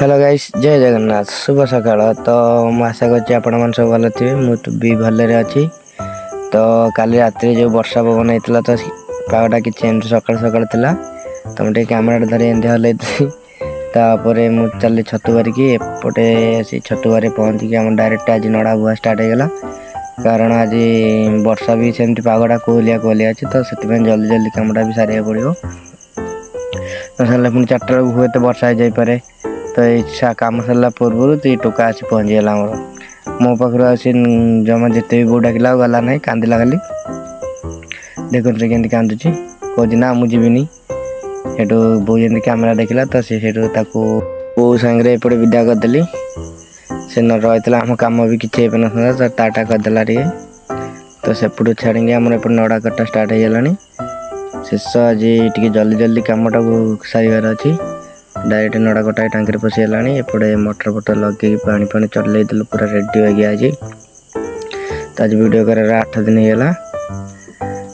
Hello guys, जय जगन्नाथ। शुभ सकाळ। तो ମୁଁ आशा करछि आपण मन सब भल थिबे। मु भी भलरे अछि। तो काली रात्रि जो वर्षा पवन हेतला तो पागटा कि चेंज सकाळ सकाळ थिला। तो मटे कैमरा धरि एंदे हले तापरे मु चली छतु बारिकी एपटे आसी छतु बारे पहुंची कि हम डायरेक्ट आज नडा बुआ स्टार्ट हेगला। कारण आज वर्षा भी सेमती पागटा कोहलिया कोहलिया अछि। तो सेति जल्दी जल्दी कामटा भी सारिया पड़ियो। तो सरला पुणी 4टा बेलू हुए तो वर्षा जाई पारे। तो इच्छा काम सरला पूर्व तो टोका आसी पहुँचीगला। मो पाखर आसी जमा जिते भी बो डाकिला गला ना कांदिला खाली। देखो केमती कांदुची कौच ना मुझे सेठू बो जमी कैमेरा देखला तो बो सांगे एपटे विदा करदेली। से न रही आम कम भी किसी ना टाटा करदेला टे। तो सेपटू छाड़ी आम एपटे नड़ा कटा स्टार्ट होगा। शेष आज टे जल्दी जल्दी कमटा को सारार अच्छी। डायरेक्ट नड़ा कटा टांकी पशिगला। एपटे मोटर फटर लगे पानी पानी चल पूरा रेडी हो गया आज। तो आज वीडियो कर 8 दिन होगा।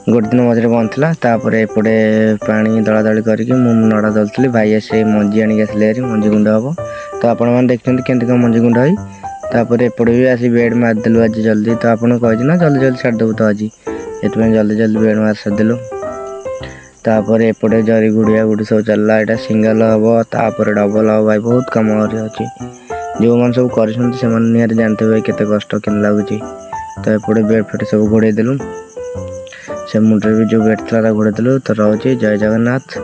गोटे दिन मझे बंद था। तापर एपटे पानी दला दली करके नड़ा दलुली। भाई आसे मंजी आनिक आसले मंजी गुंड हम। तो आपण मैंने देखते केमती कौन मंजी गुंड होपर एपटे भी आसी बेड मारिदेलु आज जल्दी। तो आपको कही ना जल्दी जल्दी छाड़देबू। तो आज ये जल्दी जल्दी बेड मार सारिदेलु। तापर एपटे जरी गुड़िया गुड़ी सब चलला। यहाँ सिंगल हम तापर डबल हम। भाई बहुत कम अच्छी। जो मैंने सब कर जानते हुए केते कष्ट के लगुच। तो एपटे बेड फेड सब घोड़े देलु। से मुंडे भी जो बेड था घोड़े देलु। तो रोचे जय जगन्नाथ।